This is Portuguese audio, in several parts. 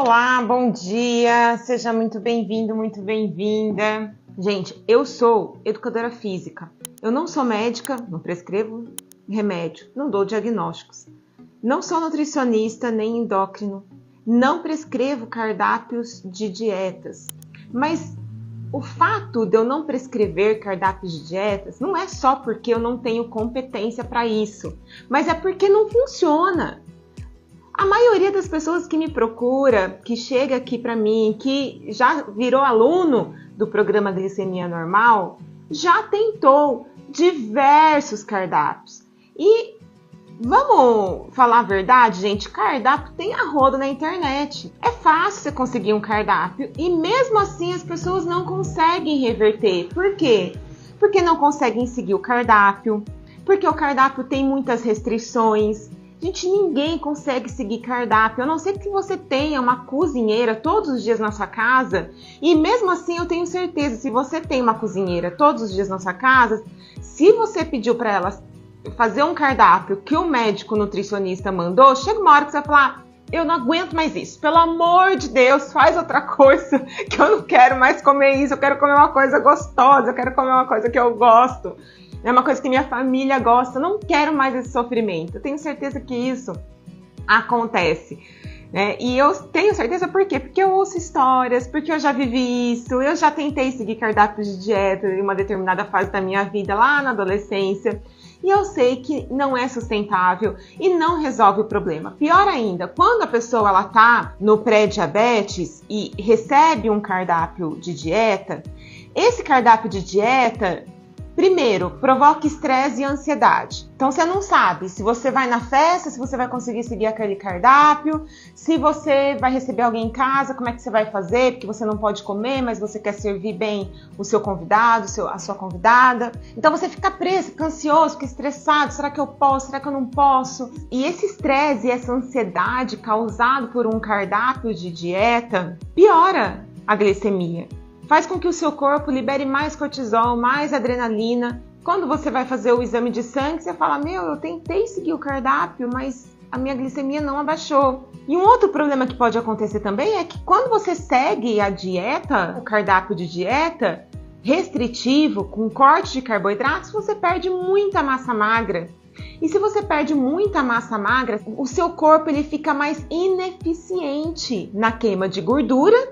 Olá, bom dia, seja muito bem-vindo, muito bem-vinda. Gente, eu sou educadora física, eu não sou médica, não prescrevo remédio, não dou diagnósticos, não sou nutricionista nem endócrino, não prescrevo cardápios de dietas, mas o fato de eu não prescrever cardápios de dietas não é só porque eu não tenho competência para isso, mas é porque não funciona. A maioria das pessoas que me procura, que chega aqui para mim, que já virou aluno do programa Glicemia Normal, já tentou diversos cardápios. E vamos falar a verdade, gente, cardápio tem a roda na internet. É fácil você conseguir um cardápio e mesmo assim as pessoas não conseguem reverter. Por quê? Porque não conseguem seguir o cardápio, porque o cardápio tem muitas restrições. Gente, ninguém consegue seguir cardápio, a não ser que você tenha uma cozinheira todos os dias na sua casa. E mesmo assim, eu tenho certeza, se você tem uma cozinheira todos os dias na sua casa, se você pediu para ela fazer um cardápio que o médico nutricionista mandou, chega uma hora que você vai falar, eu não aguento mais isso, pelo amor de Deus, faz outra coisa, que eu não quero mais comer isso, eu quero comer uma coisa gostosa, eu quero comer uma coisa que eu gosto. É uma coisa que minha família gosta, eu não quero mais esse sofrimento. Eu tenho certeza que isso acontece, né? E eu tenho certeza por quê? Porque eu ouço histórias, porque eu já vivi isso, eu já tentei seguir cardápios de dieta em uma determinada fase da minha vida, lá na adolescência, e eu sei que não é sustentável e não resolve o problema. Pior ainda, quando a pessoa ela tá no pré-diabetes e recebe um cardápio de dieta, esse cardápio de dieta, primeiro, provoca estresse e ansiedade. Então você não sabe se você vai na festa, se você vai conseguir seguir aquele cardápio, se você vai receber alguém em casa, como é que você vai fazer, porque você não pode comer, mas você quer servir bem o seu convidado, a sua convidada. Então você fica preso, fica ansioso, fica estressado, será que eu posso, será que eu não posso? E esse estresse e essa ansiedade causado por um cardápio de dieta piora a glicemia. Faz com que o seu corpo libere mais cortisol, mais adrenalina. Quando você vai fazer o exame de sangue, você fala, eu tentei seguir o cardápio, mas a minha glicemia não abaixou. E um outro problema que pode acontecer também é que quando você segue a dieta, o cardápio de dieta restritivo, com corte de carboidratos, você perde muita massa magra. E se você perde muita massa magra, o seu corpo ele fica mais ineficiente na queima de gordura,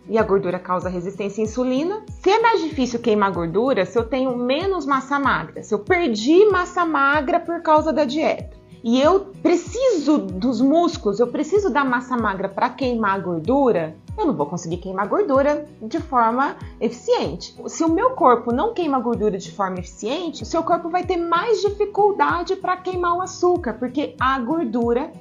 e a gordura causa resistência à insulina. Se é mais difícil queimar gordura, se eu tenho menos massa magra, se eu perdi massa magra por causa da dieta, e eu preciso dos músculos, eu preciso da massa magra para queimar a gordura, eu não vou conseguir queimar gordura de forma eficiente. Se o meu corpo não queima gordura de forma eficiente, o seu corpo vai ter mais dificuldade para queimar o açúcar, porque a gordura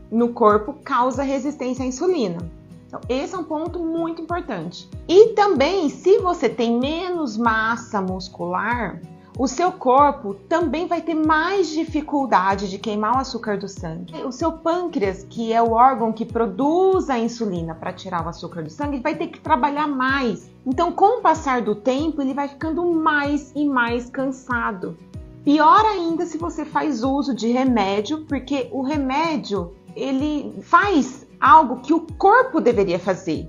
no corpo causa resistência à insulina. Então, esse é um ponto muito importante. E também, se você tem menos massa muscular, o seu corpo também vai ter mais dificuldade de queimar o açúcar do sangue. O seu pâncreas, que é o órgão que produz a insulina para tirar o açúcar do sangue, vai ter que trabalhar mais. Então, com o passar do tempo, ele vai ficando mais e mais cansado. Pior ainda se você faz uso de remédio, porque o remédio, ele faz algo que o corpo deveria fazer.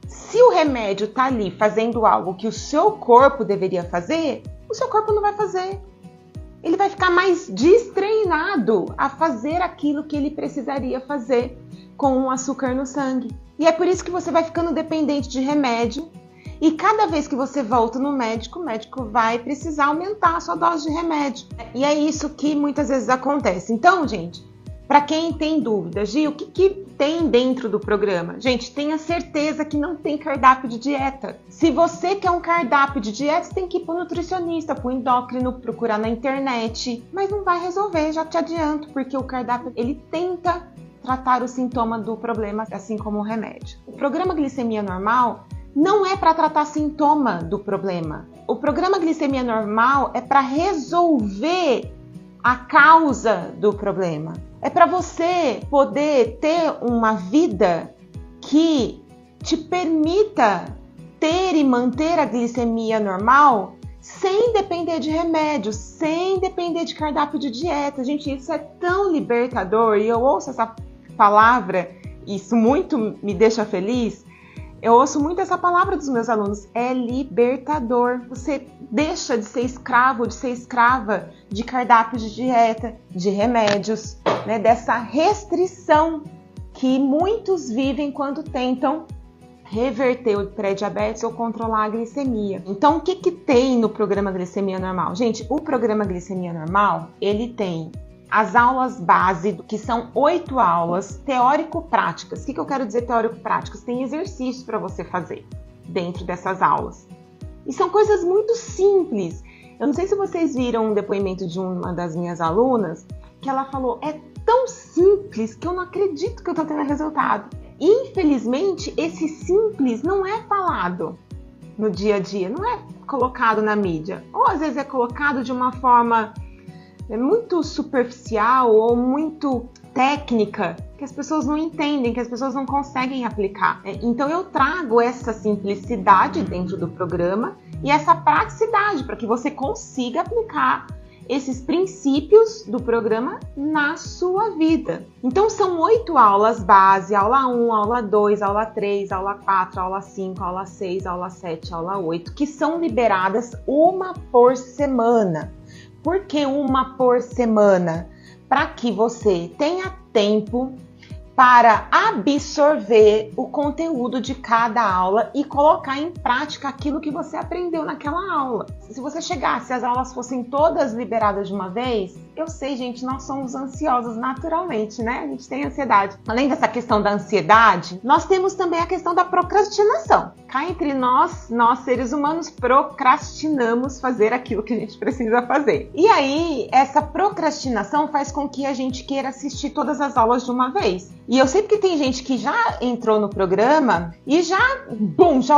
Se o remédio está ali fazendo algo que o seu corpo deveria fazer, o seu corpo não vai fazer. Ele vai ficar mais destreinado a fazer aquilo que ele precisaria fazer com o açúcar no sangue. E é por isso que você vai ficando dependente de remédio. E cada vez que você volta no médico, o médico vai precisar aumentar a sua dose de remédio. E é isso que muitas vezes acontece. Então, gente, para quem tem dúvidas, Gi, o que tem dentro do programa? Gente, tenha certeza que não tem cardápio de dieta. Se você quer um cardápio de dieta, você tem que ir para o nutricionista, para o endócrino, procurar na internet. Mas não vai resolver, já te adianto, porque o cardápio, ele tenta tratar o sintoma do problema, assim como o remédio. O programa Glicemia Normal não é para tratar sintoma do problema. O programa Glicemia Normal é para resolver a causa do problema. É para você poder ter uma vida que te permita ter e manter a glicemia normal sem depender de remédio, sem depender de cardápio de dieta. Gente, isso é tão libertador e eu ouço essa palavra isso muito me deixa feliz, eu ouço muito essa palavra dos meus alunos, é libertador. Você deixa de ser escravo, de ser escrava de cardápios de dieta, de remédios, né, dessa restrição que muitos vivem quando tentam reverter o pré-diabetes ou controlar a glicemia. Então, o que tem no programa Glicemia Normal? Gente, o programa Glicemia Normal, ele tem as aulas base, que são 8 aulas teórico-práticas. O que eu quero dizer teórico-práticas? Tem exercícios para você fazer dentro dessas aulas. E são coisas muito simples. Eu não sei se vocês viram um depoimento de uma das minhas alunas, que ela falou, é tão simples que eu não acredito que eu estou tendo resultado. Infelizmente, esse simples não é falado no dia a dia, não é colocado na mídia. Ou às vezes é colocado de uma forma muito superficial ou muito técnica, que as pessoas não entendem, que as pessoas não conseguem aplicar. Então eu trago essa simplicidade dentro do programa e essa praticidade para que você consiga aplicar esses princípios do programa na sua vida. Então são 8 aulas base, aula 1, aula 2, aula 3, aula 4, aula 5, aula 6, aula 7, aula 8, que são liberadas uma por semana. Por que uma por semana? Para que você tenha tempo para absorver o conteúdo de cada aula e colocar em prática aquilo que você aprendeu naquela aula. Se você chegasse, se as aulas fossem todas liberadas de uma vez, eu sei, gente, nós somos ansiosos naturalmente, né? A gente tem ansiedade. Além dessa questão da ansiedade, nós temos também a questão da procrastinação. Cá entre nós seres humanos procrastinamos fazer aquilo que a gente precisa fazer. E aí, essa procrastinação faz com que a gente queira assistir todas as aulas de uma vez. E eu sei porque tem gente que já entrou no programa e já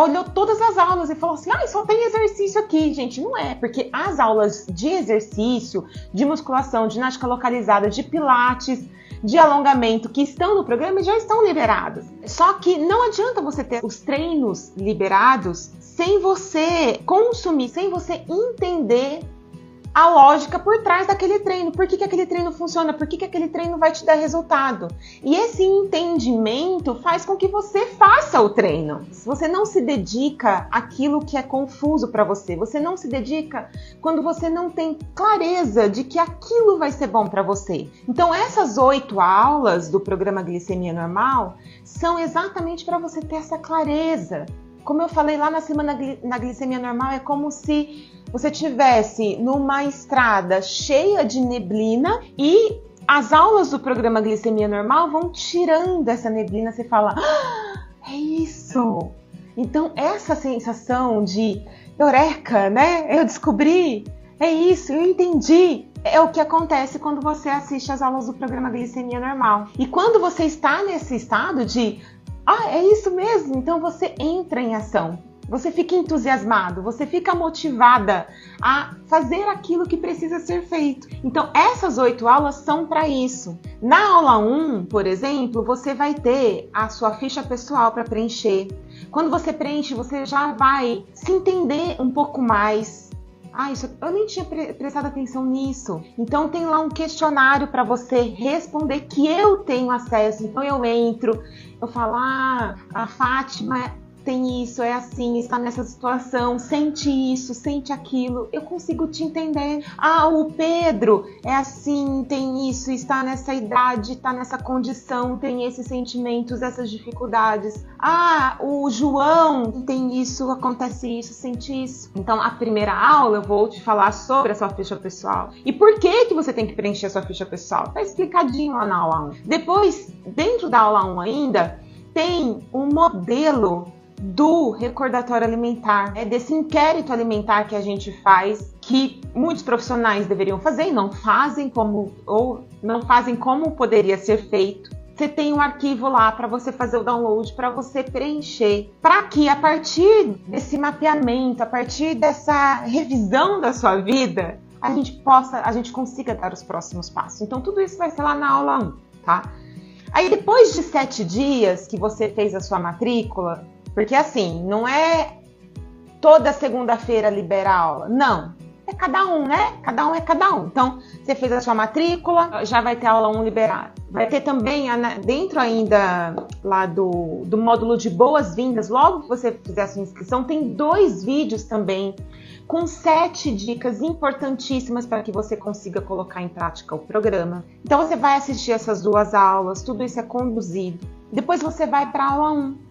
olhou todas as aulas e falou assim, só tem exercício aqui. Gente, não é, porque as aulas de exercício, de musculação, de ginástica localizada, de pilates, de alongamento que estão no programa já estão liberadas. Só que não adianta você ter os treinos liberados sem você consumir, sem você entender a lógica por trás daquele treino. Por que aquele treino funciona? Por que aquele treino vai te dar resultado? E esse entendimento faz com que você faça o treino. Se você não se dedica àquilo que é confuso para você, você não se dedica quando você não tem clareza de que aquilo vai ser bom para você. Então essas 8 aulas do programa Glicemia Normal são exatamente para você ter essa clareza. Como eu falei lá na semana na Glicemia Normal, é como se você estivesse numa estrada cheia de neblina e as aulas do programa Glicemia Normal vão tirando essa neblina. Você fala, é isso! Então, essa sensação de eureka, né? Eu descobri, é isso, eu entendi. É o que acontece quando você assiste as aulas do programa Glicemia Normal. E quando você está nesse estado de é isso mesmo, então você entra em ação. Você fica entusiasmado, você fica motivada a fazer aquilo que precisa ser feito. Então, essas 8 aulas são para isso. Na aula 1, por exemplo, você vai ter a sua ficha pessoal para preencher. Quando você preenche, você já vai se entender um pouco mais. Eu nem tinha prestado atenção nisso. Então tem lá um questionário para você responder que eu tenho acesso. Então eu entro, eu falo, a Fátima tem isso, é assim, está nessa situação, sente isso, sente aquilo, eu consigo te entender. O Pedro é assim, tem isso, está nessa idade, está nessa condição, tem esses sentimentos, essas dificuldades. O João tem isso, acontece isso, sente isso. Então, a primeira aula eu vou te falar sobre a sua ficha pessoal. E por que você tem que preencher a sua ficha pessoal? Tá explicadinho lá na aula 1. Depois, dentro da aula 1 ainda, tem um modelo do recordatório alimentar, desse inquérito alimentar que a gente faz, que muitos profissionais deveriam fazer e não fazem como poderia ser feito. Você tem um arquivo lá para você fazer o download, para você preencher, para que a partir desse mapeamento, a partir dessa revisão da sua vida, a gente consiga dar os próximos passos. Então tudo isso vai ser lá na aula 1, tá? Aí depois de 7 dias que você fez a sua matrícula, porque assim, não é toda segunda-feira libera aula. Não. É cada um, né? Cada um é cada um. Então, você fez a sua matrícula, já vai ter aula 1 liberada. Vai ter também, dentro ainda lá do módulo de boas-vindas, logo que você fizer a sua inscrição, tem 2 vídeos também com 7 dicas importantíssimas para que você consiga colocar em prática o programa. Então, você vai assistir essas 2 aulas, tudo isso é conduzido. Depois você vai para a aula 1.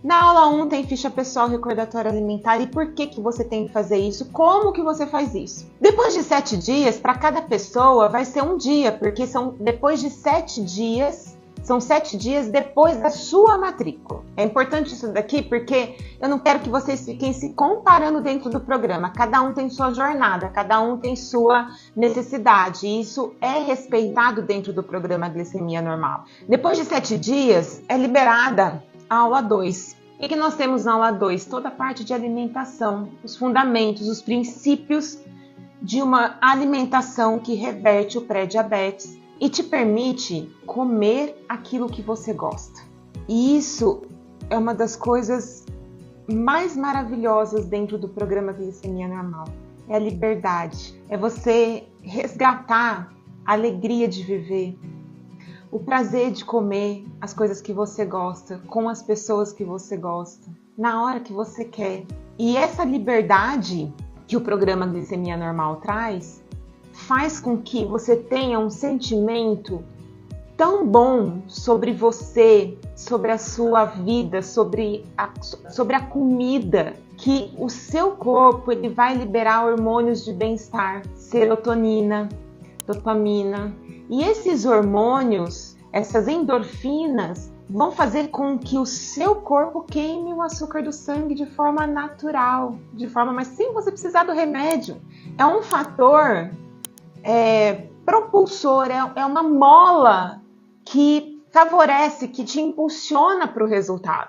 Na aula 1 tem ficha pessoal recordatória alimentar e por que você tem que fazer isso, como que você faz isso. Depois de 7 dias, para cada pessoa vai ser um dia, porque depois de 7 dias, são 7 dias depois da sua matrícula. É importante isso daqui porque eu não quero que vocês fiquem se comparando dentro do programa. Cada um tem sua jornada, cada um tem sua necessidade. E isso é respeitado dentro do programa Glicemia Normal. Depois de 7 dias, é liberada a aula 2. O que nós temos na aula 2? Toda a parte de alimentação, os fundamentos, os princípios de uma alimentação que reverte o pré-diabetes e te permite comer aquilo que você gosta. E isso é uma das coisas mais maravilhosas dentro do programa Glicemia Normal. É a liberdade, é você resgatar a alegria de viver, o prazer de comer as coisas que você gosta, com as pessoas que você gosta, na hora que você quer. E essa liberdade que o programa Glicemia Normal traz, faz com que você tenha um sentimento tão bom sobre você, sobre a sua vida, sobre a comida, que o seu corpo ele vai liberar hormônios de bem-estar, serotonina, dopamina. E esses hormônios, essas endorfinas, vão fazer com que o seu corpo queime o açúcar do sangue de forma natural, mas sem você precisar do remédio. É um fator propulsor, é uma mola que favorece, que te impulsiona para o resultado.